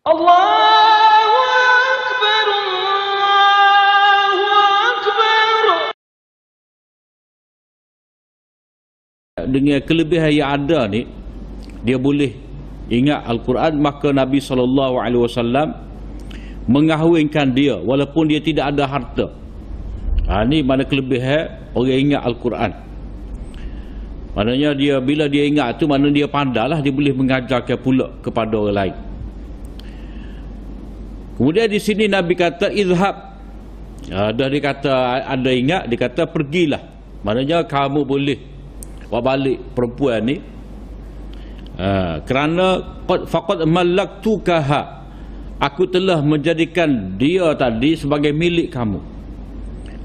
Allahu Akbar, Allahu Akbar. Dengan kelebihan yang ada ni, dia boleh ingat Al-Quran, maka Nabi SAW mengahwinkan dia walaupun dia tidak ada harta. Ni mana kelebihan orang ingat Al-Quran. Maknanya dia, bila dia ingat tu, maknanya dia pandai lah, dia boleh mengajarkan pula kepada orang lain. Kemudian di sini Nabi kata izhab. Dah dia kata ada ingat, dia kata pergilah. Maknanya kamu boleh buat balik perempuan ni. Kerana faqad malaktukaha, aku telah menjadikan dia tadi sebagai milik kamu.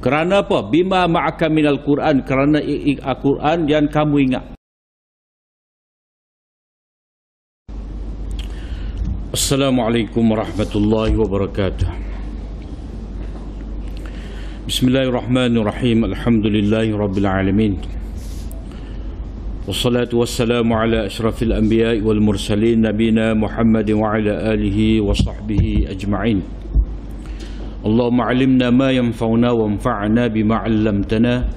Kerana apa? Bima ma'aka minal Quran, kerana Al-Quran yang kamu ingat. Assalamualaikum warahmatullahi wabarakatuh. Bismillahirrahmanirrahim. Alhamdulillahi rabbil alamin. Wassalatu wassalamu ala asyrafil anbiya'i wal mursalin nabina Muhammadin wa ala alihi wa sahbihi ajma'in. Allahumma alimna ma yanfa'una wa anfa'na bima 'allamtana.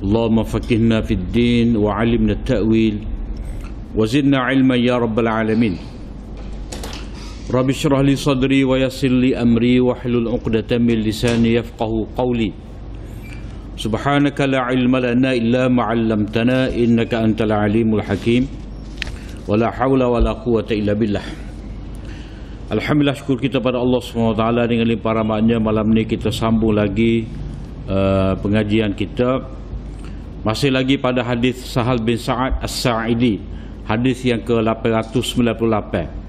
Allahumma faqihna fid din wa 'alimna at-ta'wil wa zidna 'ilman ya rabbal alamin. Rabbi syrah li sadri wa yassir li amri wa hlul 'uqdatam min lisani yafqahu qawli. Subhanaka la ilma lana illa ma 'allamtana innaka antal alimul hakim. Wa la hawla wa la quwwata illa billah. Alhamdulillah, syukur kita pada Allah SWT dengan limpah rahmatnya. Malam ni kita sambung lagi pengajian kita. Masih lagi pada hadis Sahal bin Sa'ad As-Sa'idi, hadis yang ke-898.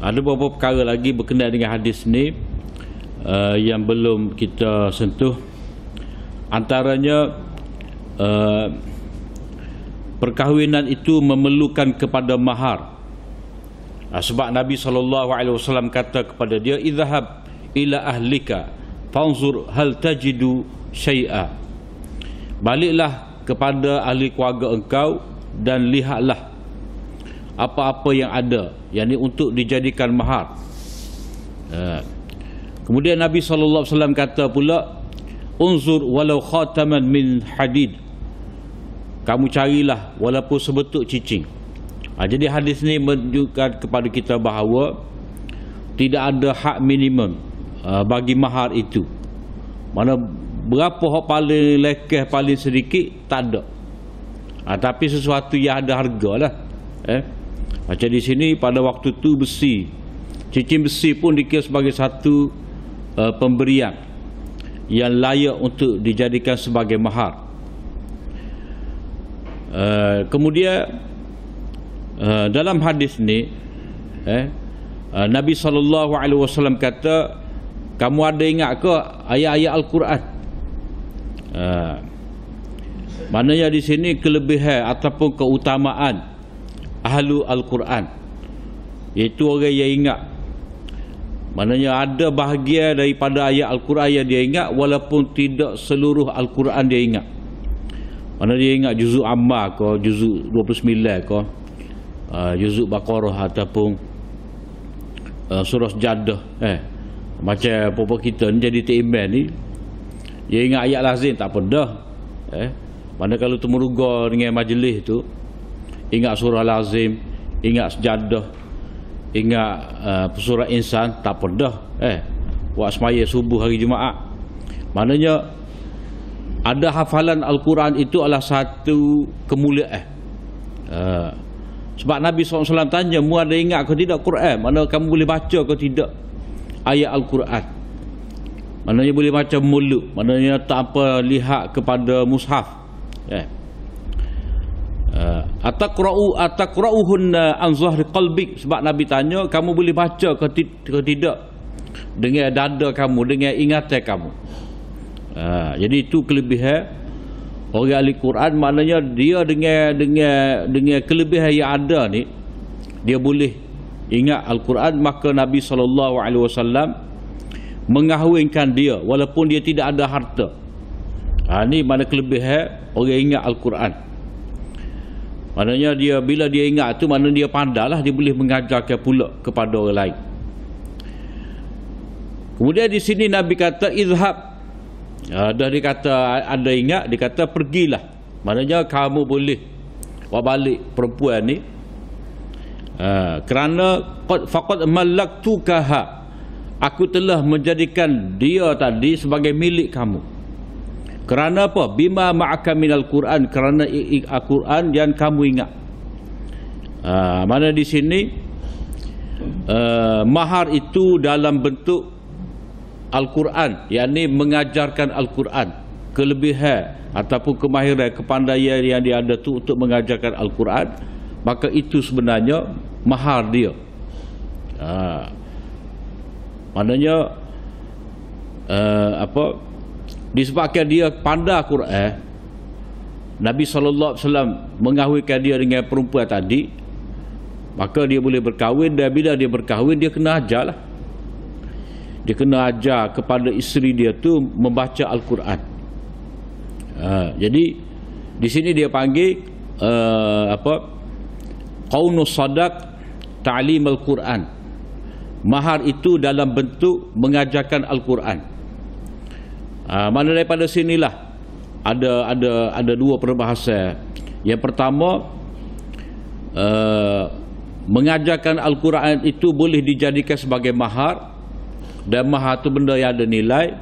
Ada beberapa perkara lagi berkenaan dengan hadis ni yang belum kita sentuh. Antaranya perkahwinan itu memerlukan kepada mahar. Sebab Nabi SAW kata kepada dia, idhhab ila ahlika fanzur hal tajidu syai'a. Baliklah kepada ahli keluarga engkau dan lihatlah apa-apa yang ada, yakni untuk dijadikan mahar. Kemudian Nabi SAW kata pula, unzur walau khataman min hadid. Kamu carilah walaupun sebetuk cicing. Jadi hadis ni menunjukkan kepada kita bahawa tidak ada had minimum bagi mahar itu. Mana berapa hak paling lekeh, paling sedikit, tak ada. Tapi sesuatu yang ada harga lah. Macam di sini pada waktu tu besi, cincin besi pun dikira sebagai satu pemberian yang layak untuk dijadikan sebagai mahar. Kemudian dalam hadis ni Nabi SAW kata, kamu ada ingat ke ayat-ayat Al-Quran? Maknanya di sini kelebihan ataupun keutamaan ahlu Al-Quran, iaitu orang yang ingat. Maknanya ada bahagian daripada ayat Al-Quran yang dia ingat, walaupun tidak seluruh Al-Quran dia ingat. Maknanya dia ingat juzuk Ammar ke, juzuk 29 ke, juzuk Baqarah ataupun surah Jadah. Macam apa kita ni jadi teiman ni, dia ingat ayat lazim tak apa dah. Mana kalau temuruga dengan majlis tu, ingat surah lazim, ingat sejadah, ingat surah insan, tak apa dah. Buat semaya subuh hari Jumaat. Maknanya ada hafalan Al-Quran itu adalah satu kemuliaan. Sebab Nabi SAW tanya, mu ada ingat ke tidak Quran? Mana kamu boleh baca ke tidak ayat Al-Quran? Maknanya boleh baca mulut, maknanya tak apa lihat kepada mushaf. Ataqra'uhunna an zahri qalbik. Sebab Nabi tanya, kamu boleh baca ke tidak dengan dada kamu, dengan ingatan kamu. Jadi itu kelebihan orang ahli Quran. Maknanya dia dengan kelebihan yang ada ni, dia boleh ingat Al-Quran, maka Nabi SAW mengahwinkan dia walaupun dia tidak ada harta. Ini mana kelebihan orang ingat Al-Quran. Maknanya dia bila dia ingat tu, maknanya dia pandailah, dia boleh mengajarkan pula kepada orang lain. Kemudian di sini Nabi kata izhab. Dah dia kata ada ingat, dia kata pergilah. Maknanya kamu boleh buat balik perempuan ni. Kerana faqad malaktukaha, aku telah menjadikan dia tadi sebagai milik kamu. Kerana apa? Bima ma'aka minal Quran, kerana Al-Quran yang kamu ingat. Mana di sini mahar itu dalam bentuk Al-Quran, yakni mengajarkan Al-Quran, kelebihan ataupun kemahiran, kepandaian yang dia ada tu untuk mengajarkan Al-Quran, maka itu sebenarnya mahar dia. Maknanya disebabkan dia pandai Quran, Nabi SAW mengahwinkan dia dengan perempuan tadi, maka dia boleh berkahwin. Dan bila dia berkahwin, dia kena ajar lah. Dia kena ajar kepada isteri dia tu membaca Al-Quran. Jadi di sini dia panggil qaunus sadaq ta'lim Al-Quran. Mahar itu dalam bentuk mengajarkan Al-Quran. Mana daripada sinilah ada dua perbahasan. Yang pertama, mengajarkan Al-Quran itu boleh dijadikan sebagai mahar, dan mahar itu benda yang ada nilai.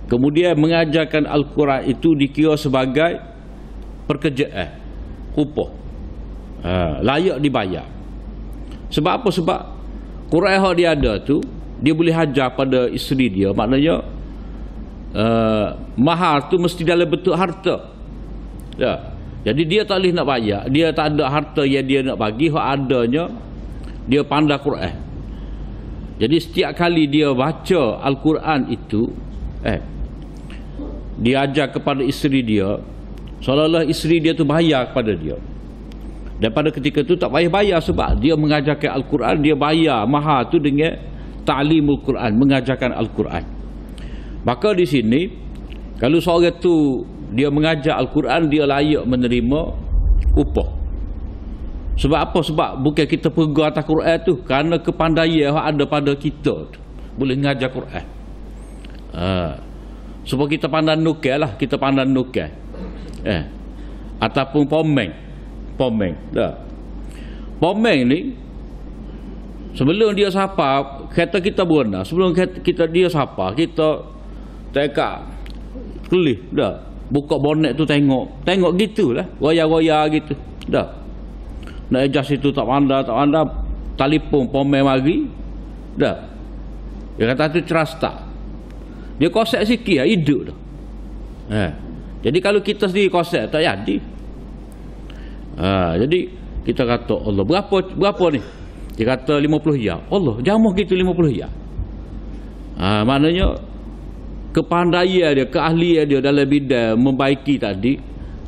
Kemudian mengajarkan Al-Quran itu dikira sebagai pekerjaan, upah, layak dibayar. Sebab apa? Sebab Quran yang dia ada tu, dia boleh ajar pada isteri dia. Maknanya mahar tu mesti dalam bentuk harta. Jadi dia tak boleh nak bayar, dia tak ada harta yang dia nak bagi. Hak adanya dia pandai Quran. Jadi setiap kali dia baca Al-Quran itu, dia ajar kepada isteri dia, seolah-olah isteri dia tu bayar kepada dia. Dan pada ketika itu tak payah bayar, sebab dia mengajarkan Al-Quran, dia bayar mahar tu dengan ta'limul Quran, mengajarkan Al-Quran. Maka di sini, kalau seorang tu dia mengajar Al-Quran, dia layak menerima upah. Sebab apa? Sebab bukan kita pergi atas Quran tu, kerana kepandaian yang ada pada kita tu, boleh mengajar Quran. Supaya kita pandai nukil lah, kita pandai nukil. Ataupun pomeng. Pomeng ni, sebelum dia sapa, kata kita berenang, sebelum dia sapa, kita tekak kelih, dah. Buka bonet tu tengok gitulah, goya-goya gitu, dah. Nak adjust itu tak pandai, telefon pomeng mari, dah. Dia kata tu trust tak. Dia kosek sikit, hidup dah. Jadi kalau kita sendiri kosek, tak jadi. Jadi kita kata, Allah, berapa ni? Dia kata 50 ya. Allah, jamuh gitu 50 ya. Maknanya kepandaian dia, keahlian dia dalam bidang membaiki tadi,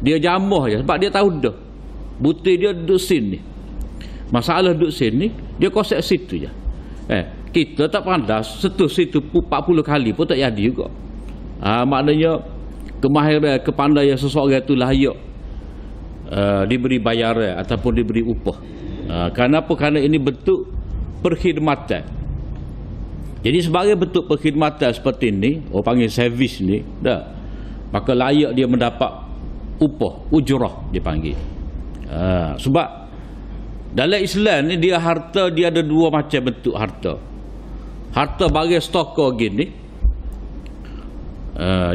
dia jamuh je sebab dia tahu dah. Butir dia duduk sini. Masalah duduk sini, dia kosek situ je. Kita tak pandai setus situ 40 kali pun tak jadi juga. Maknanya kemahiran, kepandaian seseorang itu layak diberi bayaran ataupun diberi upah. Kenapa? Kerana ini bentuk perkhidmatan. Jadi sebagai bentuk perkhidmatan seperti ini, orang panggil servis ni, dah, maka layak dia mendapat upah, ujrah dia panggil. Sebab dalam Islam ni, dia harta, dia ada dua macam bentuk harta. Harta bagi stokor gini,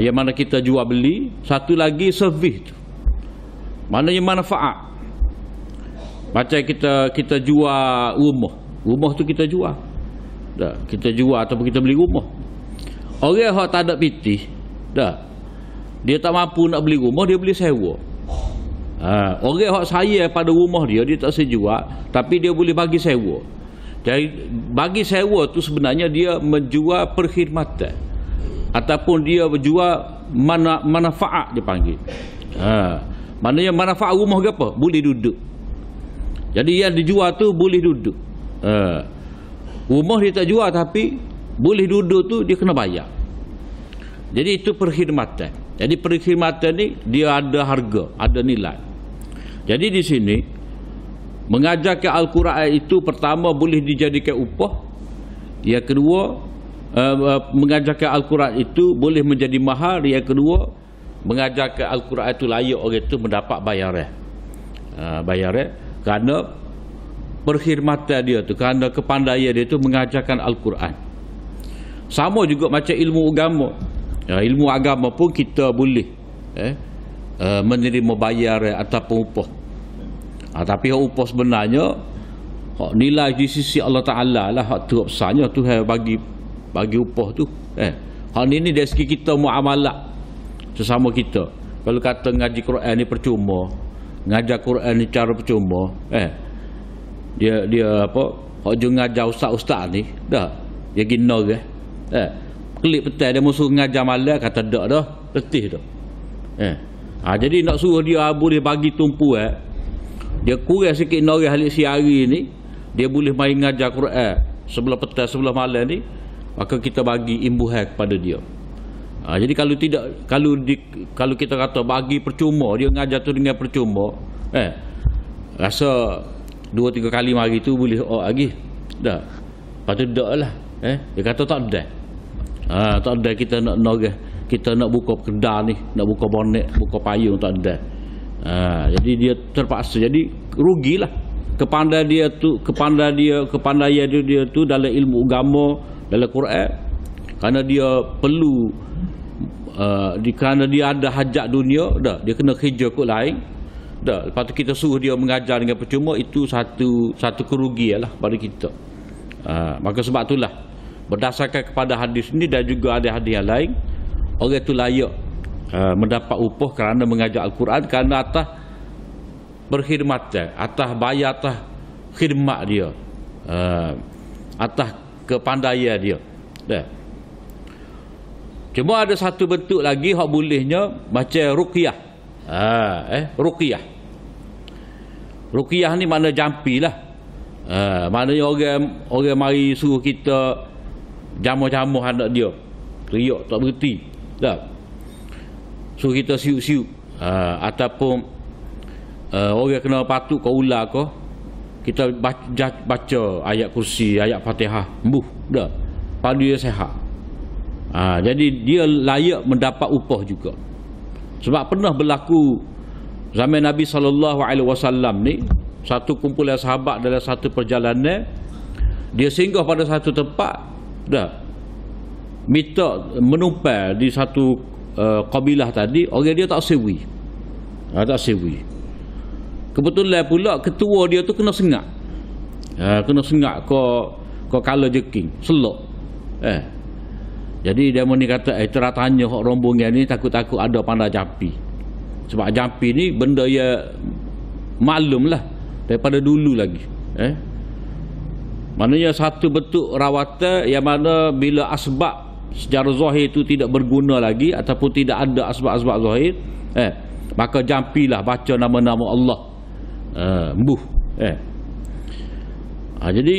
yang mana kita jual beli. Satu lagi servis tu, maknanya manfaat. Macam kita jual rumah tu kita jual, dah, kita jual ataupun kita beli rumah. Orang yang tak ada pitih, dah, dia tak mampu nak beli rumah, dia beli sewa. Orang yang sayang pada rumah dia tak sejual, tapi dia boleh bagi sewa. Jadi bagi sewa tu sebenarnya dia menjual perkhidmatan, ataupun dia berjual manfaat dia panggil. Maknanya manfaat rumah ke apa? Boleh duduk. Jadi yang dijual tu boleh duduk. Rumah dia tak jual, tapi boleh duduk tu dia kena bayar. Jadi itu perkhidmatan. Jadi perkhidmatan ni dia ada harga, ada nilai. Jadi di sini mengajarkan Al-Quran itu pertama boleh dijadikan upah. Yang kedua, mengajarkan Al-Quran itu boleh menjadi mahar. Yang kedua, mengajarkan Al-Quran itu layak orang itu mendapat bayaran. Bayaran kerana perkhidmatan dia tu, kerana kepandaian dia tu mengajarkan Al-Quran. Sama juga macam ilmu agama. Ilmu agama pun kita boleh menerima bayaran ataupun upah. Tapi upah sebenarnya nilai di sisi Allah Ta'ala lah, hak tu besarnya Tuhan bagi upah tu. Hak ni dari segi kita muamalah sesama kita. Kalau kata ngaji Quran ni percuma, ngajar Quran ni cara percuma, dia apa, hak je ngajar ustaz-ustaz ni dah dia gina ke klik petang dia musuh ngajar malam, kata dak dah letih dah. Jadi nak suruh dia boleh bagi tumpu dia kurang sikit noreh halik siari ni, dia boleh main ngajar Quran sebelah petang sebelah malam ni, maka kita bagi imbuhan kepada dia. Jadi kalau kita kata bagi percuma, dia ngajar tu dengan percuma, rasa 2-3 kali mari tu boleh lagi dah. Lepas tu dak lah. Dia kata tak ada. Tak ada kita nak noreh, kita nak buka kedai ni, nak buka bonek, buka payung, tak ada. Jadi dia terpaksa, jadi rugilah kepandaian dia tu dalam ilmu agama, dalam Quran, kerana dia perlu kerana dia ada hajat dunia dah, dia kena kerja kot lain dah. Lepas tu kita suruh dia mengajar dengan percuma, itu satu kerugian lah pada kita. Maka sebab itulah berdasarkan kepada hadis ni dan juga ada hadis yang lain, orang itu layak mendapat upah kerana mengajar Al-Quran, kerana atas berkhidmat, atas bayar, atas khidmat dia, atas kepandaian dia. Cuma ada satu bentuk lagi hak bolehnya, macam ruqyah. Ruqyah ni makna jampi lah. Maknanya orang mari suruh kita jamu-jamu anak dia, teriak tak berhenti dah, suruh kita siup-siup, ataupun orang kena patuk ke ular ke, kita baca ayat kursi, ayat Fatihah, dah pada dia sihat. Jadi dia layak mendapat upah juga. Sebab pernah berlaku zaman Nabi SAW ni, satu kumpulan sahabat dalam satu perjalanan, dia singgah pada satu tempat dah, minta menumpang di satu kabilah tadi, orang dia tak sewi. Tak sewi. Kebetulan pula ketua dia tu kena sengat. Kena sengat ke kala jeking, selok. Jadi dia ni kata, teratanya hak rombongan ni takut-takut ada pandai jampi. Sebab jampi ni benda yang maklum lah daripada dulu lagi. Maknanya satu bentuk rawatan yang mana bila asbab secara zahir itu tidak berguna lagi, ataupun tidak ada asbab-asbab zahir, maka jampilah, baca nama-nama Allah, jadi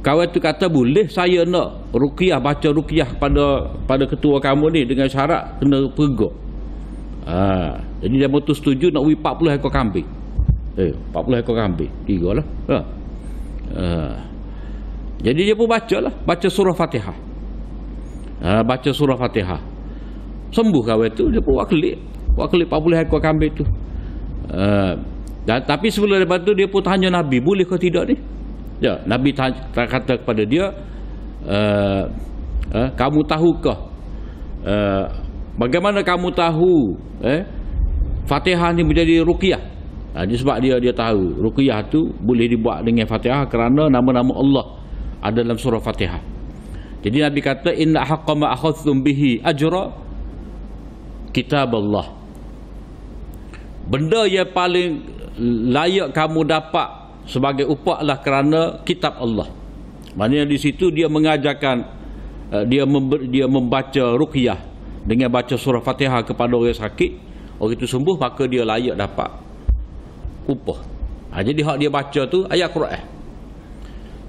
kawan tu kata, boleh saya nak ruqyah, baca ruqyah pada ketua kamu ni, dengan syarat kena pergok. Jadi dia betul setuju nak beri 40 ekor kambing. 40 ekor kambing, 3 lah. Jadi dia pun baca surah Fatihah. Baca surah Fatihah, sembuh kawan tu, dia pun waklik 40 ekor kambing tu. Tapi sebelum daripada tu dia pun tanya Nabi, boleh ke tidak ni? Nabi kata kepada dia, kamu tahukah, bagaimana kamu tahu Fatihah ni menjadi ruqyah? Sebab dia tahu ruqyah tu boleh dibuat dengan Fatihah kerana nama-nama Allah ada dalam surah Fatihah. Jadi Nabi kata, inna haqqa ma akhadhtum bihi ajra kitab Allah. Benda yang paling layak kamu dapat sebagai upah lah kerana kitab Allah. Maknanya di situ dia mengajarkan, dia membaca ruqyah dengan baca surah Fatihah kepada orang sakit, orang itu sembuh, maka dia layak dapat upah. Jadi hak dia baca tu ayat Quran.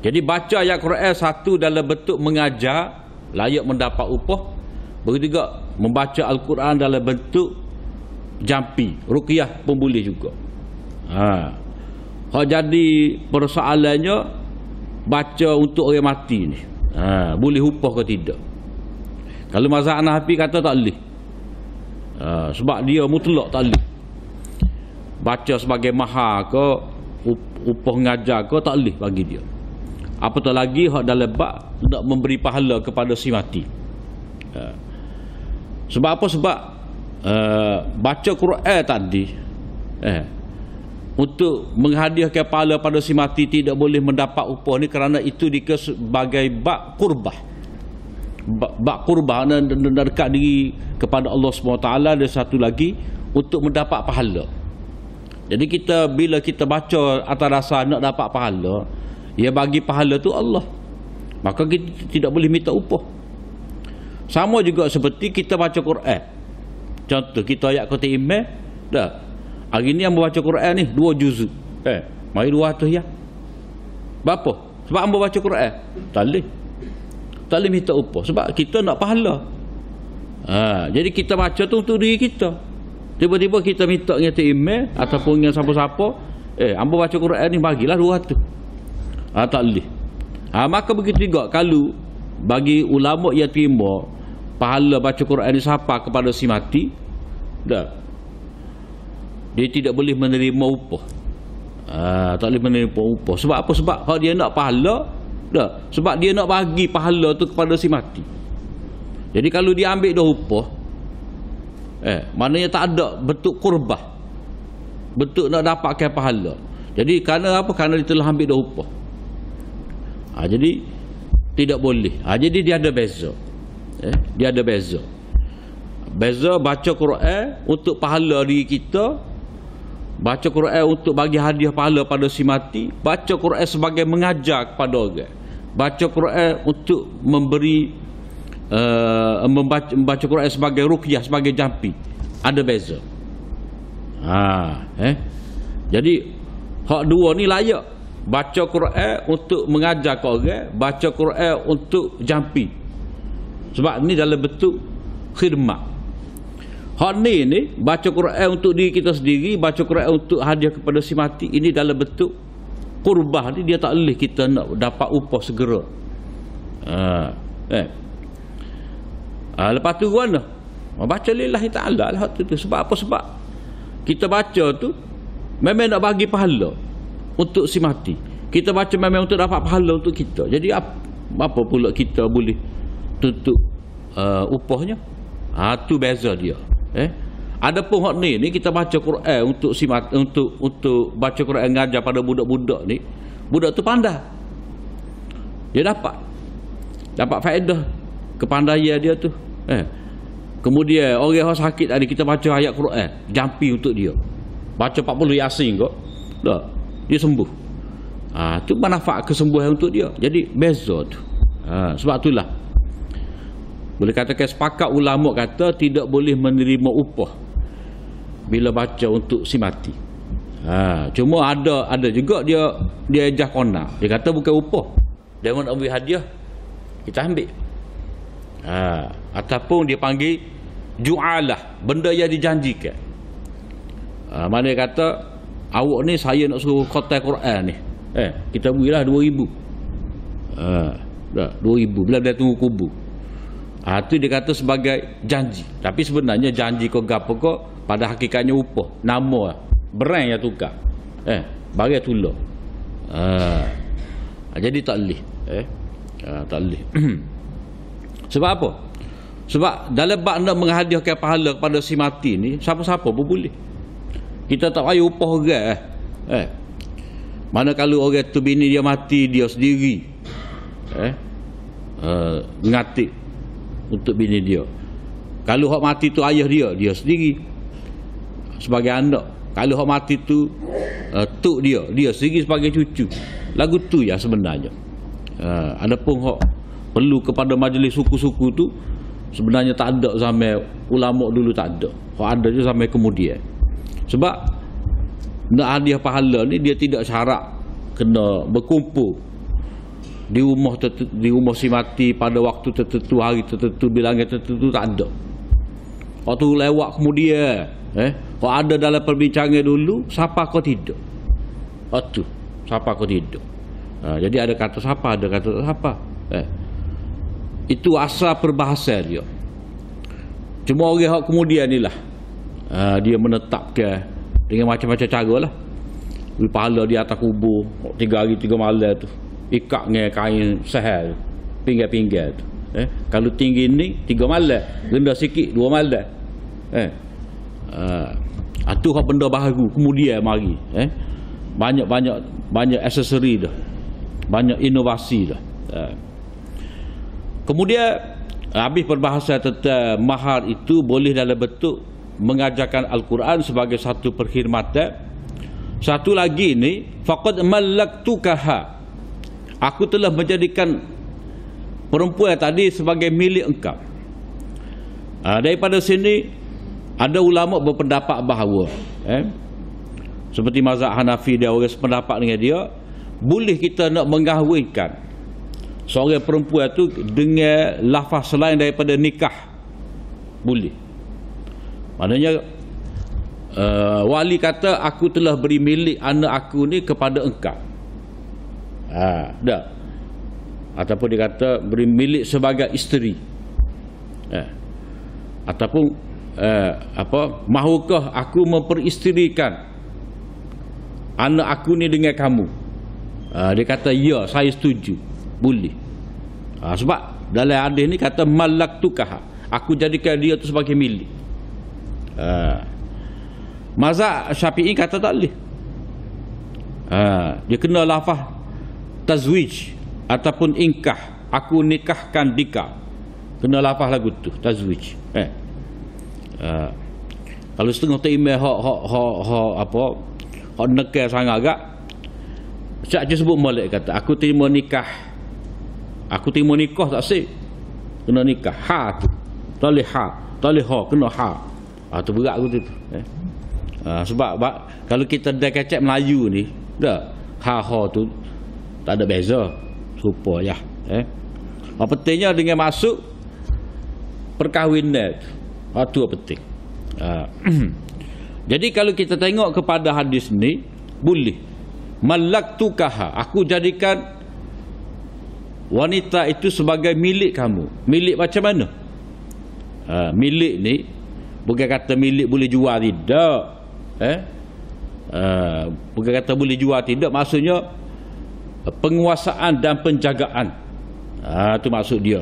Jadi baca ayat Quran satu dalam bentuk mengajar, layak mendapat upah. Begitu juga membaca Al-Quran dalam bentuk jampi, ruqyah pun boleh juga. Hak jadi persoalannya baca untuk orang mati ni. Boleh upah ke tidak? Kalau mazhab Hanafi kata tak boleh. Sebab dia mutlak tak boleh. Baca sebagai mahar ke upah ngajar ke tak boleh bagi dia. Apatah lagi hak dalam bab nak memberi pahala kepada si mati. Sebab apa? Sebab baca Quran tadi untuk menghadiahkan pahala pada si mati tidak boleh mendapat upah ni kerana itu sebagai bab qurbah. Bab qurbah dan dekat diri kepada Allah SWT. Dan satu lagi untuk mendapat pahala. Jadi bila kita baca atas rasa nak dapat pahala, ya bagi pahala tu Allah, maka kita tidak boleh minta upah. Sama juga seperti kita baca Quran. Contoh kita ayat kota email dah. Hari ni yang membaca Quran ni 2 juzuk. Mari 200 ya. Berapa? Sebab hamba baca Quran. Tak boleh minta upah sebab kita nak pahala. Jadi kita baca tu untuk diri kita. Tiba-tiba kita minta dengan email ataupun dengan siapa-siapa, hamba baca Quran ni bagilah 200. Tak boleh. Maka begitu juga kalau bagi ulama yang terima pahala baca Quran ni siapa kepada si mati, dia tidak boleh menerima upah. Tak boleh menerima upah. Sebab apa? Sebab kalau dia nak pahala, sebab dia nak bagi pahala tu kepada si mati. Jadi kalau dia ambil dah upah, maknanya tak ada bentuk qurbah, bentuk nak dapatkan pahala. Jadi kerana apa? Kerana dia telah ambil dah upah. Jadi tidak boleh. Jadi dia ada beza. Dia ada beza. Beza baca Quran untuk pahala diri kita, baca Quran untuk bagi hadiah pahala pada si mati, baca Quran sebagai mengajar kepada orang, baca Quran untuk memberi membaca Quran sebagai ruqyah, sebagai jampi. Ada beza. Jadi hak dua ni layak. Baca Quran untuk mengajar ke orang, baca Quran untuk jampi. Sebab ni dalam bentuk khidmat. Hak ni baca Quran untuk diri kita sendiri, baca Quran untuk hadiah kepada si mati, ini dalam bentuk qurbah ni, dia tak boleh kita nak dapat upah segera. Lepas tu mana? Baca lillahi ta'ala lah tu. Sebab apa? Sebab kita baca tu memang nak bagi pahala untuk si mati. Kita baca memang untuk dapat pahala untuk kita. Jadi apa pula kita boleh tutup upahnya? Tu beza dia. Adapun hak ni kita baca Quran untuk si mati, untuk baca Quran ngajar pada budak-budak ni. Budak tu pandai. Dia dapat faedah kepandaian dia tu. Kemudian orang yang sakit tadi kita baca ayat Quran, jampi untuk dia. Baca 40 Yasin kok. Dia sembuh. Tu manfaat kesembuhan untuk dia. Jadi beza tu. Sebab itulah boleh katakan sepakat ulama kata tidak boleh menerima upah bila baca untuk si mati. Cuma ada juga dia ejah kona. Dia kata bukan upah. Dia nak ambil hadiah, kita ambil. Ataupun dia panggil ju'alah, benda yang dijanjikan. Mana dia kata awak ni saya nak suruh khatam Quran ni. Kita berilah 2,000. 2,000 bila dia tunggu kubur. Tu dia kata sebagai janji. Tapi sebenarnya janji kau gapo kau pada hakikatnya upah. Nama brand yang tukar. Bagi tular. Jadi tak boleh. Tak boleh. Sebab apa? Sebab dalam bab nak menghadiahkan pahala kepada si mati ni, siapa-siapa pun boleh. Kita tak payah upah orang. Mana kalau orang tu bini dia mati dia sendiri, ngatik untuk bini dia. Kalau hak mati tu ayah dia sendiri sebagai anak. Kalau hak mati tu tok dia sendiri sebagai cucu. Lagu tu ya sebenarnya. Adapun hak perlu kepada majlis suku-suku tu sebenarnya tak ada zaman ulama dulu, tak ada. Hak ada je zaman kemudian. Sebab nak hadiah pahala ni dia tidak syarat kena berkumpul di rumah si mati pada waktu tertentu, hari tertentu, bilangan tertentu, tak ada. Waktu lewat kemudian, kalau ada dalam perbincangan dulu, siapa kau tidak. tu siapa kau tidur. Jadi ada kata siapa, ada kata siapa. Itu asal perbahasan dia. Cuma orang kemudian ni lah dia menetapkan dengan macam-macam cara lah. Beri pahala di atas kubur 3 hari 3 malam tu, ikat dengan kain sahal pinggir-pinggir tu. Kalau tinggi ni 3 malam, rendah sikit 2 malam. Itu hak benda baru kemudian mari. Banyak aksesori dah, banyak inovasi dah. Kemudian habis perbahasan tentang mahar itu boleh dalam bentuk mengajarkan Al-Quran sebagai satu perkhidmatan. Satu lagi ni, faqad mallaktukaha, aku telah menjadikan perempuan tadi sebagai milik engkau. Daripada sini ada ulama berpendapat bahawa seperti mazhab Hanafi, dia orang sependapat dengan dia, boleh kita nak mengahwinkan seorang perempuan tu dengan lafaz selain daripada nikah, boleh. Maknanya wali kata aku telah beri milik anak aku ni kepada engkau. Dah. Ataupun dia kata beri milik sebagai isteri. Ataupun mahukah aku memperisterikan anak aku ni dengan kamu? Dia kata ya, saya setuju, boleh. Sebab dalam hadis ni kata malaktukah, aku jadikan dia tu sebagai milik. Mazhab Syafi'i kata tak boleh. Dia kena lafaz tazwij ataupun inkah, aku nikahkan dika. Kena lafaz lagu tu, tazwij. Kalau setengah terima hak nekal sangat agak, Syak je sebut molek kata aku terima nikah. Aku terima nikah tak sih. Kena nikah. Tu. Tak boleh tak boleh kena tu berat aku tu. Sebab kalau kita dah kecek Melayu ni, dah tu tak ada beza, serupa ya. Pentingnya dengan masuk perkahwinan tu penting. Jadi kalau kita tengok kepada hadis ni, boleh malaktukaha, aku jadikan wanita itu sebagai milik kamu. Milik macam mana? Milik ni bukan kata milik boleh jual tidak. Bukan kata boleh jual tidak, maksudnya penguasaan dan penjagaan. Itu maksud dia.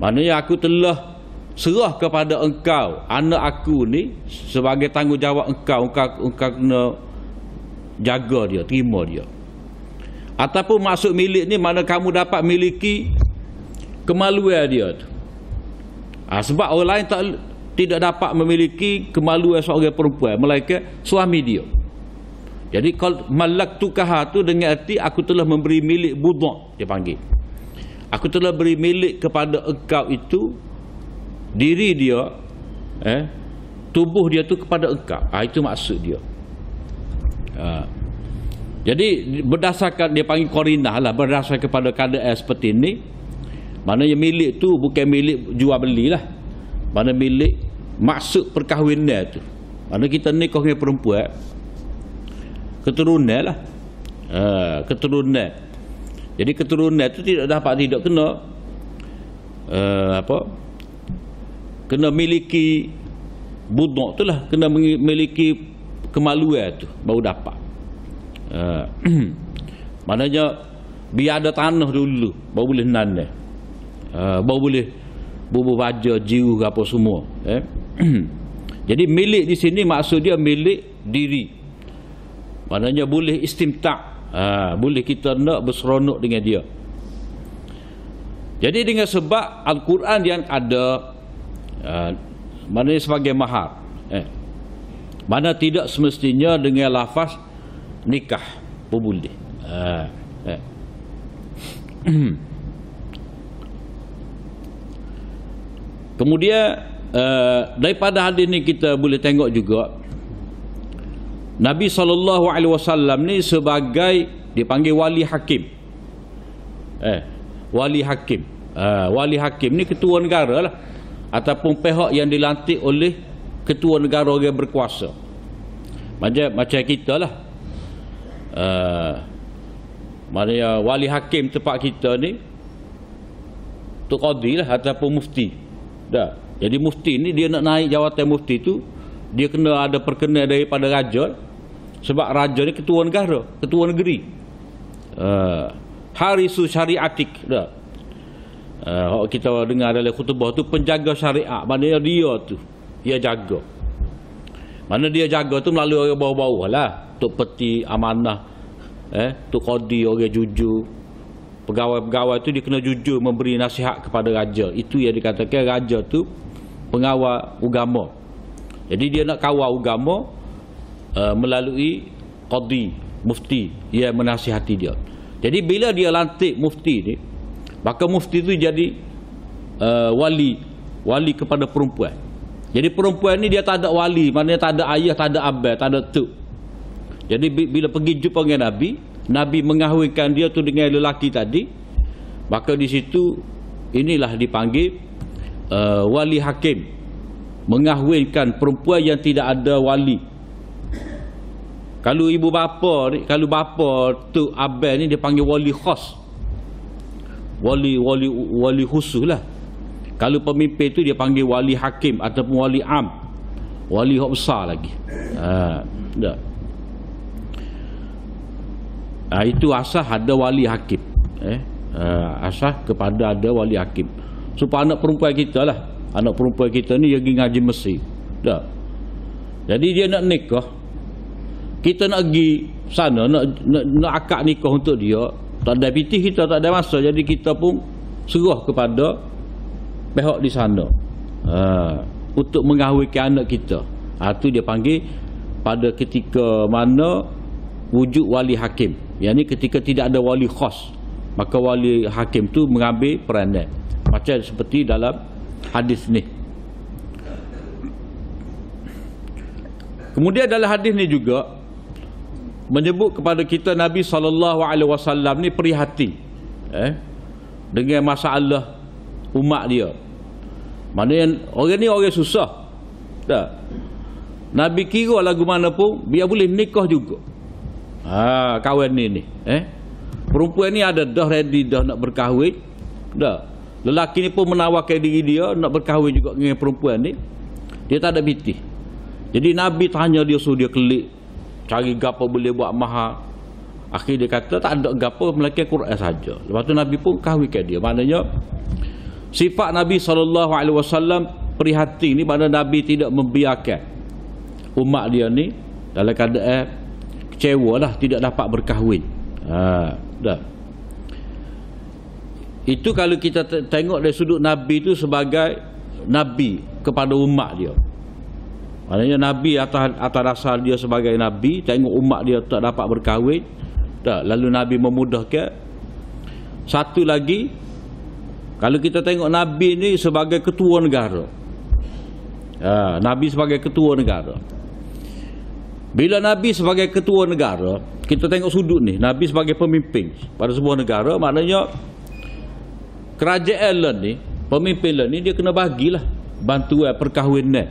Maknanya aku telah serah kepada engkau anak aku ni sebagai tanggungjawab engkau kena jaga dia, terima dia. Ataupun maksud milik ni mana kamu dapat miliki kemaluan dia tu. Sebab orang lain tidak dapat memiliki kemaluan seorang perempuan melainkan suami dia. Jadi kalau malaktukaha tu dengan arti aku telah memberi milik budak, dia panggil. Aku telah beri milik kepada engkau itu diri dia, tubuh dia tu kepada engkau. Itu maksud dia. Jadi berdasarkan dia panggil qarinah lah, berdasarkan kepada keadaan seperti ini, maknanya milik tu bukan milik jual beli lah. Mana milik maksud perkahwinan tu. Mana kita nikah dengan perempuan, keturunan lah. Keturunan. Jadi keturunan tu tidak kena kena miliki budak tu lah, kena memiliki kemaluan tu baru dapat. Maknanya biar ada tanah dulu baru boleh nanam, baru boleh bubuh baja, jiru apa semua. Jadi milik di sini maksud dia milik diri. Maknanya boleh istimta', boleh kita nak berseronok dengan dia. Jadi dengan sebab Al-Quran yang ada, maknanya sebagai mahar, mana tidak semestinya dengan lafaz nikah pun boleh. Kemudian daripada hadis ni kita boleh tengok juga Nabi SAW ni sebagai dipanggil wali hakim. Wali hakim. Wali hakim ni ketua negara lah, ataupun pihak yang dilantik oleh ketua negara yang berkuasa. Macam kita lah. Maknanya wali hakim tempat kita ni tu qadi lah ataupun mufti. Dah. Jadi mufti ni dia nak naik jawatan mufti tu dia kena ada perkenan daripada raja. Sebab raja ni ketua negara, ketua negeri. Harisu syariatik. Dah. Kita dengar dalam khutbah tu penjaga syariat. Maknanya dia tu dia jaga. Mana dia jaga tu melalui orang bawah-bawah lah. Tok peti amanah, tok qadi orang jujur. Pegawai-pegawai tu dia kena jujur memberi nasihat kepada raja. Itu yang dikatakan raja tu pengawal agama. Jadi dia nak kawal agama melalui qadi, mufti yang menasihati dia. Jadi bila dia lantik mufti ni, maka mufti tu jadi wali kepada perempuan. Jadi perempuan ni dia tak ada wali, maknanya tak ada ayah, tak ada abang, tak ada tok. Jadi bila pergi jumpa dengan Nabi, Nabi mengahwinkan dia tu dengan lelaki tadi, maka di situ inilah dipanggil wali hakim, mengahwinkan perempuan yang tidak ada wali. Kalau ibu bapa ni, kalau bapa tu abang ni dia panggil wali khas, wali khusus lah. Kalau pemimpin tu dia panggil wali hakim ataupun wali am, wali hak besar lagi. Dah. Itu asas ada wali hakim. Asas kepada ada wali hakim. Supaya anak perempuan kita lah, anak perempuan kita ni dia pergi ngaji Mesir. Dah. Jadi dia nak nikah, kita nak pergi sana nak akad nikah untuk dia, tak ada pitih kita, tak ada masa. Jadi kita pun serah kepada pihak di sana untuk mengahwinkan anak kita. Itu dia panggil pada ketika mana wujud wali hakim. Yang ni ketika tidak ada wali khas, maka wali hakim tu mengambil peranan. Macam seperti dalam hadis ni. Kemudian dalam hadis ni juga menyebut kepada kita Nabi SAW ni prihatin dengan masalah umat dia. Maknanya orang ni orang susah. Tak. Nabi kira lagu mana pun biar boleh nikah juga. Kawan ni perempuan ni ada dah ready dah nak berkahwin dah. Lelaki ni pun menawarkan diri dia nak berkahwin juga dengan perempuan ni. Dia tak ada pitih. Jadi Nabi tanya dia, suruh dia kelik cari gapo boleh buat mahar. Akhir dia kata tak ada gapo melainkan Quran saja. Lepas tu Nabi pun kahwinkan dia. Maknanya sifat Nabi SAW prihatin ni, mana Nabi tidak membiarkan umat dia ni dalam keadaan kecewa lah, tidak dapat berkahwin. Dah. Itu kalau kita tengok dari sudut Nabi itu sebagai Nabi kepada umat dia. Maknanya Nabi atas dasar dia sebagai Nabi, tengok umat dia tak dapat berkahwin. Dah. Lalu Nabi memudahkan. Satu lagi, kalau kita tengok Nabi ni sebagai ketua negara. Nabi sebagai ketua negara. Bila Nabi sebagai ketua negara, kita tengok sudut ni, Nabi sebagai pemimpin pada sebuah negara, maknanya kerajaan lah ni, pemimpin lah ni dia kena bagilah bantuan perkahwinan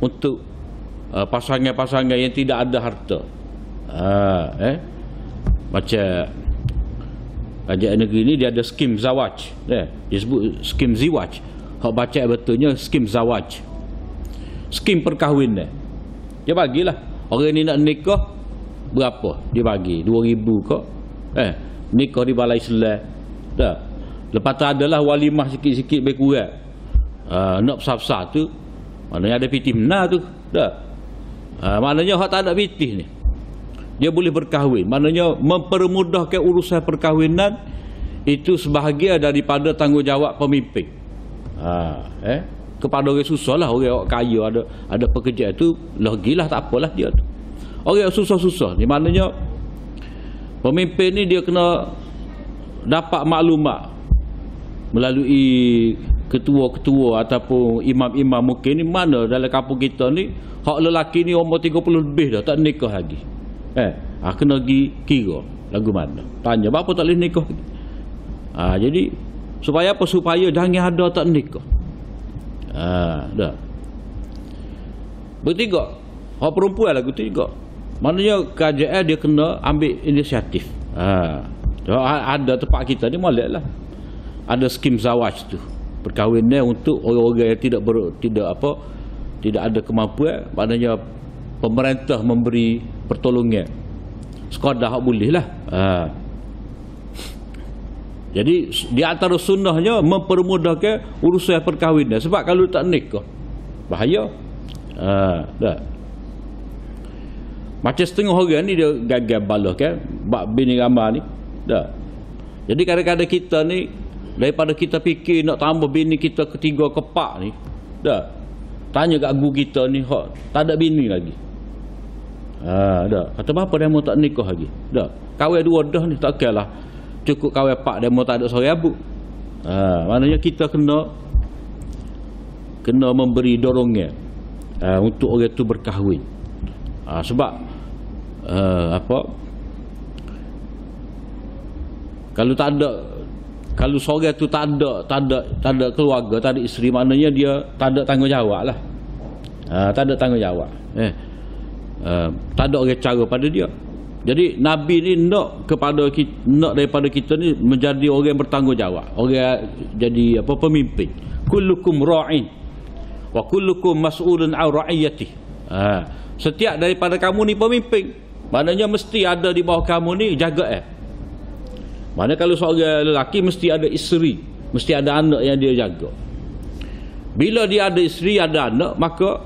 untuk pasangan-pasangan yang tidak ada harta. Macam kerajaan negeri ni dia ada skim zawaj. Dia sebut skim ziwaj. Hak baca betulnya skim zawaj. Skim perkahwinan. Dia bagilah. Orang ni nak nikah berapa? Dia bagi 2,000 kok. Nikah di balai Islam. Dah. Lepas tu adalah walimah sikit-sikit lebih kurang. Nak besar-besar tu maknanya ada pitih benar tu. Dah. Maknanya hak tak ada pitih ni, dia boleh berkahwin. Maknanya mempermudahkan urusan perkahwinan itu sebahagian daripada tanggungjawab pemimpin. Kepada orang susah lah, orang kaya ada pekerjaan tu lagilah tak apalah dia tu. Orang susah-susah ni maknanya pemimpin ni dia kena dapat maklumat melalui ketua-ketua ataupun imam-imam mungkin ni, mana dalam kampung kita ni hak lelaki ni umur 30 lebih dah tak nikah lagi. Kena pergi kira lagu mana, tanya berapa tak boleh nikah. Jadi supaya apa? Supaya jangan ada tak nikah. Dah. Bertiga. Hak perempuan lagu tu juga. Maknanya KJL dia kena ambil inisiatif. Ada tempat kita ni molek lah. Ada skim zawaj tu. Perkahwinan untuk orang-orang yang tidak ada kemampuan. Maknanya pemerintah memberi pertolongan. Sekadar hak boleh lah. Jadi di antara sunnahnya mempermudahkan urusan perkahwinan. Sebab kalau tak nikah bahaya. Dah. Macam setengah orang ni dia gagal balas kan bab bini ramai ni. Dah. Jadi kadang-kadang kita ni daripada kita fikir nak tambah bini kita ketiga kepak ni. Dah. Tanya kat guru kita ni hak tak ada bini lagi. Dah. Kata apa demo tak nikah lagi. Dah. Kahwin dua dah ni tak kira lah. Cukup kahwin pak demo tak ada seorang abu. Maknanya kita kena memberi dorongan untuk orang tu berkahwin. Sebab kalau seorang tu tak ada keluarga, tak ada isteri, maknanya dia tak ada tanggungjawab lah. Tak ada tanggungjawab. Tak ada orang cara pada dia. Jadi Nabi ni nak daripada kita ni menjadi orang yang bertanggungjawab, orang jadi pemimpin. Kullukum ra'in wa kullukum mas'ulun 'an ra'iyatihi. Setiap daripada kamu ni pemimpin. Maknanya mesti ada di bawah kamu ni jaga. Maknanya kalau seorang lelaki mesti ada isteri, mesti ada anak yang dia jaga. Bila dia ada isteri, ada anak, maka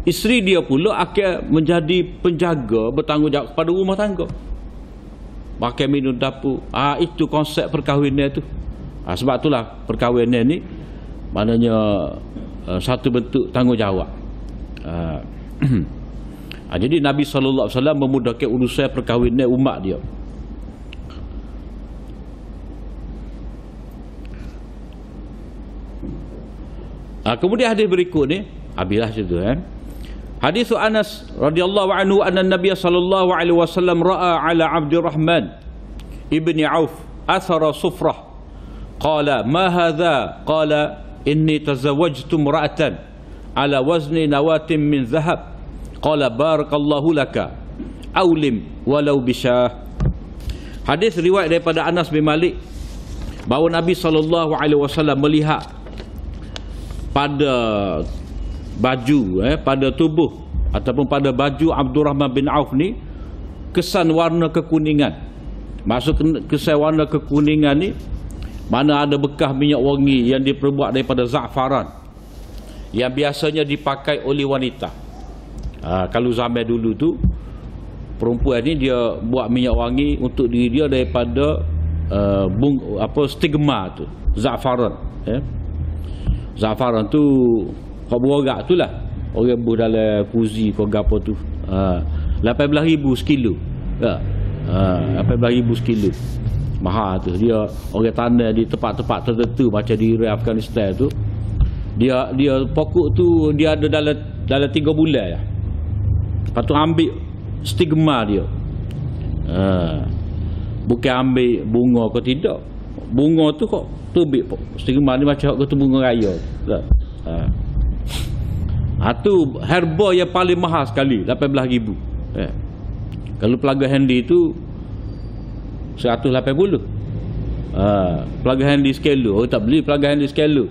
isteri dia pula akan menjadi penjaga, bertanggungjawab kepada rumah tangga. Makan minum dapur. Itu konsep perkahwinan tu. Sebab itulah perkahwinan ni maknanya satu bentuk tanggungjawab. Jadi Nabi SAW memudahkan urusan perkahwinan umat dia. Kemudian hadis berikut ni, habislah situ Hadis Anas radhiyallahu anhu anna Nabiy sallallahu alaihi wasallam ra'a ala Abdurrahman ibni Auf athara sufrah. Qala ma hadha? Qala inni tazawwajtu imra'atan ala wazni nawatin min dhahab. Qala barakallahu laka awlim walau bisyah. Hadis riwayat daripada Anas bin Malik bahawa Nabi sallallahu alaihi wasallam melihat pada baju pada tubuh ataupun pada baju Abdurrahman bin Auf ni kesan warna kekuningan. Maksud kesan warna kekuningan ni mana ada bekas minyak wangi yang diperbuat daripada za'faran yang biasanya dipakai oleh wanita. Kalau zaman dulu tu perempuan ni dia buat minyak wangi untuk diri dia daripada stigma tu, za'faran. Za'faran tu kau berorak tu lah. Orang buh dalam kuzi kau gapo tu. 18,000 sekilo. 18,000 sekilo. Mahal tu. Dia orang tanam di tempat-tempat tertentu macam di Afghanistan tu. Dia pokok tu dia ada dalam 3 bulan ya. Lepas tu ambil stigma dia. Bukan ambil bunga ke tidak. Bunga tu kok tubik stigma ni macam kau tu bunga raya. Tu herba yang paling mahal sekali 18,000. Kalau pelaga handy tu 180. Pelaga handy sekelo. Orang tak beli pelaga handy sekelo.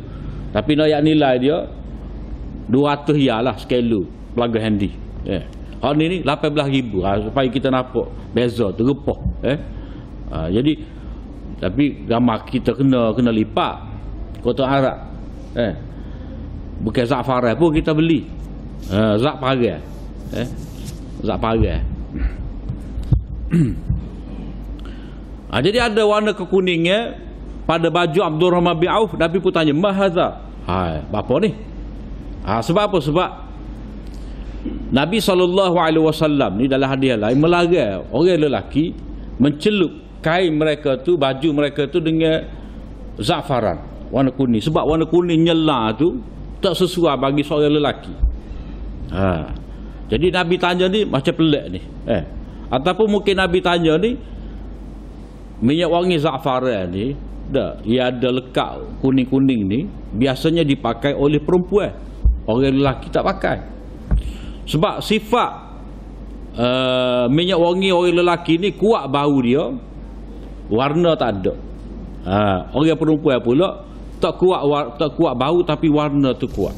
Tapi nak nilai dia 200 riyal lah sekelo pelaga handy. Hal ni 18,000. Supaya kita nampak beza terupah. Jadi tapi ramai kita kena lipat kotak arak. Bukan za'faran pun kita beli. Zak parai. Zak parai. Jadi ada warna kekuningan pada baju Abdurrahman bin Auf. Nabi pun tanya, "Ma hadza?" Apa ni? Sebab apa? Sebab Nabi SAW ni dalam hadis lain melarang orang lelaki mencelup kain mereka tu, baju mereka tu dengan za'faran, warna kuning. Sebab warna kuning nyela tu tak sesuai bagi seorang lelaki. Jadi Nabi tanya ni macam pelik ni. Ataupun mungkin Nabi tanya ni minyak wangi za'faran ni ia ada lekat kuning-kuning ni biasanya dipakai oleh perempuan. Orang lelaki tak pakai. Sebab sifat minyak wangi orang lelaki ni kuat bau dia, warna tak ada. Orang perempuan pula tak kuat bau tapi warna tu kuat.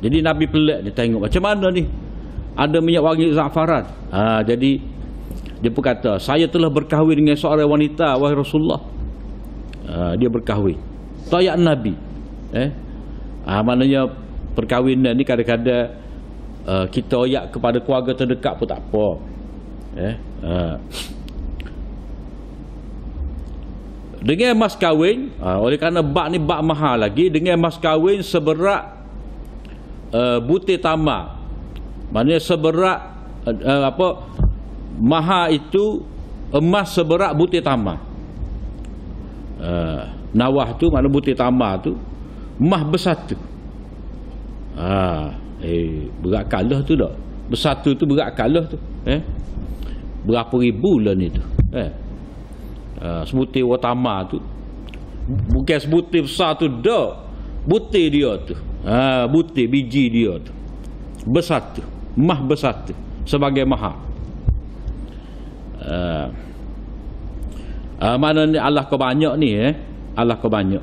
Jadi Nabi pelik dia tengok macam mana ni, ada minyak wangi za'faran. Jadi dia pun kata, saya telah berkahwin dengan seorang wanita, wahai Rasulullah. Dia berkahwin. Tu ayat Nabi. Maknanya perkahwinan ni kadang-kadang kita ayat kepada keluarga terdekat pun tak apa. Dengan mas kahwin, oleh kerana bak ni bak mahal lagi, dengan mas kahwin seberat butir tamar. Maknanya seberat mahal itu emas seberat butir tamar. Nawah tu makna butir tamar tu, emas bersatu. Berat kalah tu tak? Bersatu tu berat kalah tu. Berapa ribu lah ni tu. Sebutir tamar tu, bukan sebutir besar tu dah, butir dia tu. Butir biji dia tu bersatu, emas bersatu sebagai mahal. Maknanya Allah kau banyak ni, Allah kau banyak.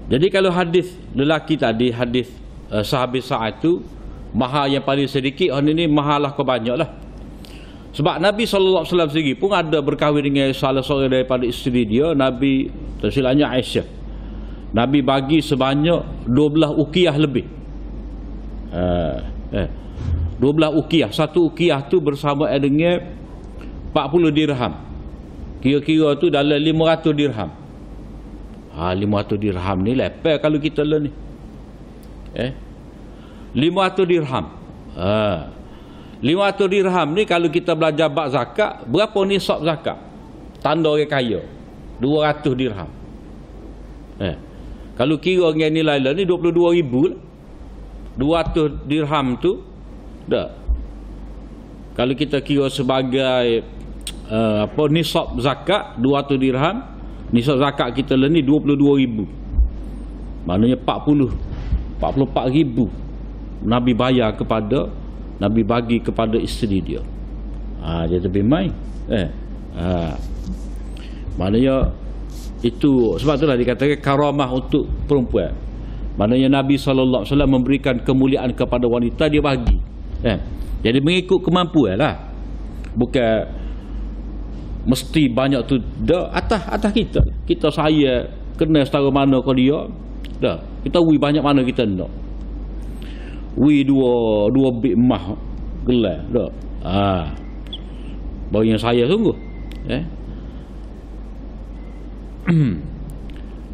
Jadi kalau hadis lelaki tadi, hadis sahabat Sa'ad tu, mahal yang paling sedikit, hari ni mahal Allah kau banyak lah. Sebab Nabi SAW sendiri pun ada berkahwin dengan salah seorang daripada isteri dia, Nabi tersilapnya Aisyah. Nabi bagi sebanyak 12 ukiyah lebih. 12 ukiyah. Satu ukiyah tu bersama dengan 40 dirham. Kira-kira tu dalam 500 dirham. 500 dirham ni lepas kalau kita lah ni. 500 dirham. 500 dirham ni kalau kita belajar bab zakat, berapa nisab zakat? Tanda orang kaya. 200 dirham. Kalau kira dengan nilai lah ni 22,000 lah. 200 dirham tu dah. Kalau kita kira sebagai nisab zakat 200 dirham, nisab zakat kita lah ni 22,000. Maknanya 44,000 Nabi bayar kepada, Nabi bagi kepada isteri dia. Dia lebih main. Maknanya itu, sebab itulah dikatakan karamah untuk perempuan. Maknanya Nabi SAW memberikan kemuliaan kepada wanita, dia bagi. Jadi mengikut kemampuan lah. Bukan mesti banyak tu dah atas kita. Kita saya kena setara mana kau dia. Dah. Kita banyak mana kita nak. dua bit emas gelar dah. Baru yang saya sungguh.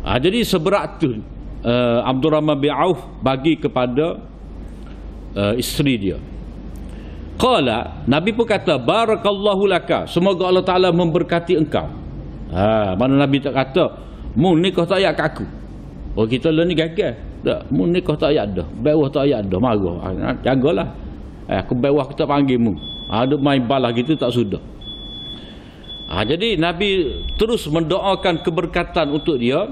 Jadi seberat tu Abdurrahman bin Auf bagi kepada isteri dia. Qala, Nabi pun kata, barakallahu laka, semoga Allah Ta'ala memberkati engkau. Mana Nabi tak kata mu nikah tak ayat kat aku. Oh, kita lah ni gagal tak, mu nikah tak ayat dah, bewah tak ayat dah, marah. Jagalah, aku bewah kita panggil mu, ada main balah gitu tak sudah. Jadi Nabi terus mendoakan keberkatan untuk dia.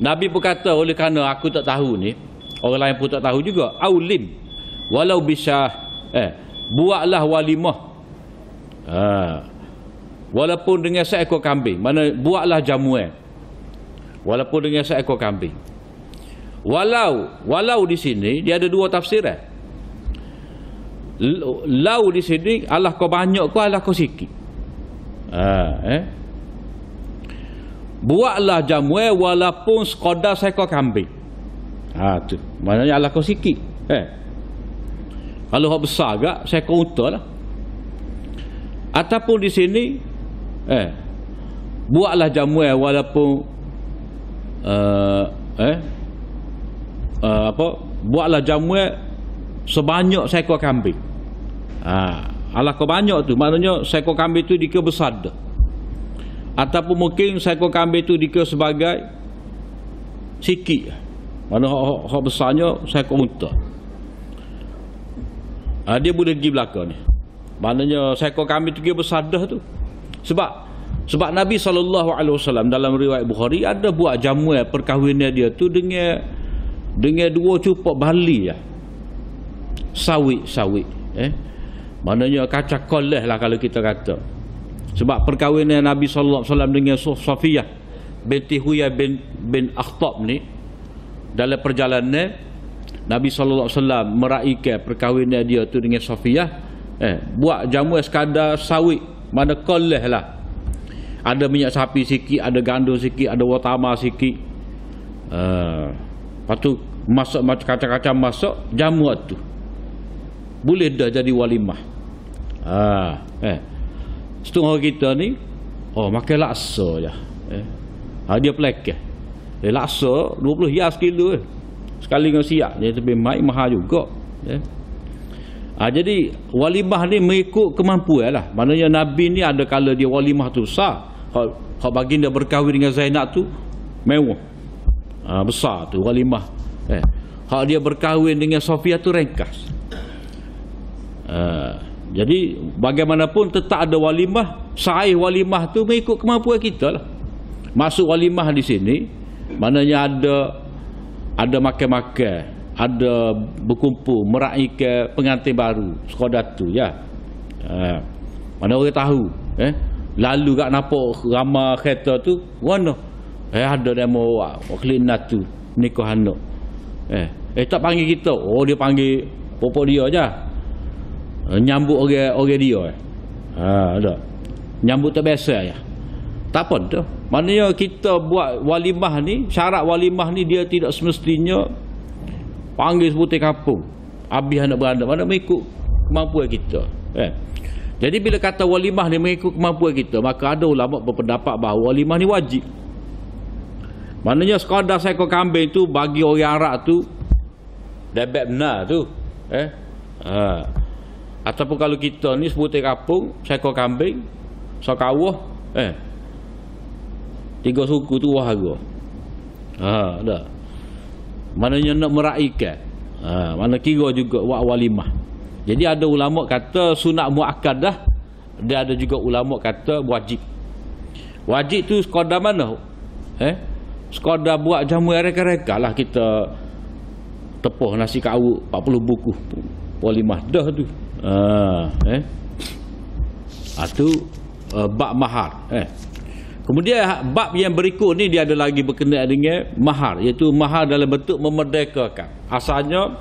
Nabi pun kata, oleh kerana aku tak tahu ni, orang lain pun tak tahu juga, aulim walau bisa, buatlah walimah, walaupun dengan seekor kambing. Mana buatlah jamuan walaupun dengan seekor kambing. Walau di sini dia ada dua tafsiran. Lau di sini Allah kau banyak kau, Allah kau sikit. Buatlah jamuan walaupun sekadar seekor kambing. Tu maknanya Allah kau sikit. Kalau hak besar agak seekor unta lah. Ataupun di sini buatlah jamuan walaupun buatlah jamuan sebanyak seekor kambing. Allah kau banyak tu maknanya seekor kambing tu dikira besar dah. Ataupun mungkin seekor kambing tu dikira sebagai sikit. Mana hak besarnya seekor unta. Dia boleh pergi belakang ni. Maknanya seekor kambing tu kira besar dah tu. Sebab Nabi SAW dalam riwayat Bukhari ada buat jamuan perkahwinan dia tu dengan 2 cupok barley lah. sawit. Maknanya kacak koleh lah kalau kita kata. Sebab perkahwinan Nabi sallallahu alaihi wasallam dengan Safiyah binti Huyai bin Akhtab ni, dalam perjalanan Nabi sallallahu alaihi wasallam meraihkan perkahwinan dia tu dengan Safiyah, buat jamu sekadar sawit, mana koleh lah. Ada minyak sapi sikit, ada gandum sikit, ada watama sikit. Lepas tu masak kacang-kacang, masak jamu tu. Boleh dah jadi walimah. Setengah kita ni makan laksa je. Dia pelakah. Laksa 20 hias kilo sekali dengan siap. Dia lebih baik, mahal juga. Jadi walimah ni mengikut kemampuan lah. Maknanya Nabi ni ada kala dia walimah tu besar. Kalau baginda berkahwin dengan Zainab tu mewah, besar tu walimah. Kalau dia berkahwin dengan Safiyah tu ringkas. Jadi bagaimanapun tetap ada walimah. Sahih walimah tu mengikut kemampuan kita lah. Masuk walimah di sini maknanya ada makan-makan, ada berkumpul, meraihkan pengantin baru, sekadar tu ya. Mana orang tahu lalu kat nampak ramai kereta tu mana ada demo kelinat tu nikah anak. Tak panggil kita. Dia panggil popok dia je. Nyambut orang dia. Ada. Nyambut tak biasa ya. Tak apa tu. Maknanya kita buat walimah ni, syarat walimah ni dia tidak semestinya panggil sebutir kampung, habis anak beranak, mana mengikut kemampuan kita. Jadi bila kata walimah ni mengikut kemampuan kita, maka ada ulama berpendapat bahawa walimah ni wajib. Maknanya sekadar seekor kambing tu bagi orang Arab tu debet benar tu. Ataupun kalau kita ni sebutir kampung, seekor kambing, sekawah, 3 suku tu wahara. Dah. Maknanya nak meraihkan. Mana kira juga walimah. Jadi ada ulama kata sunat muakkadah, dia ada juga ulama kata wajib. Wajib tu sekadar mana? Sekadar buat jamu reka-reka lah, kita tepuh nasi kawuk 40 buku walimah dah tu. Tu bab mahar. Kemudian bab yang berikut ni dia ada lagi berkenaan dengan mahar, iaitu mahar dalam bentuk memerdekakan. Asalnya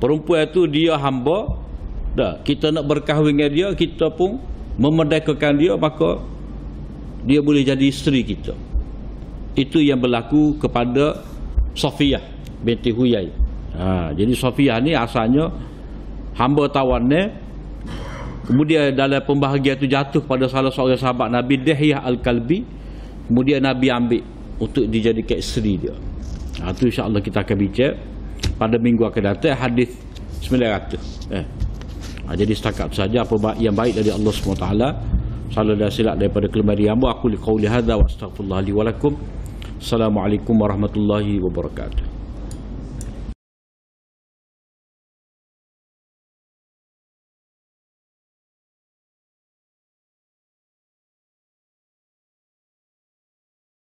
perempuan tu dia hamba, kita nak berkahwin dengan dia, kita pun memerdekakan dia, maka dia boleh jadi isteri kita. Itu yang berlaku kepada Safiyah binti Huyai. Jadi Safiyah ni asalnya hamba tawannya, kemudian dalam pembahagian itu jatuh pada salah seorang sahabat Nabi, Dihyah Al-Kalbi. Kemudian Nabi ambil untuk dijadikan isteri dia. Itu insya-Allah kita akan bincang pada minggu akan datang, hadis 900. Jadi setakat saja apa yang baik dari Allah SWT. Salah dan silap daripada kelemahan hamba. Aku liqauli hadza wa astaghfirullah li wa lakum. Assalamualaikum warahmatullahi wabarakatuh.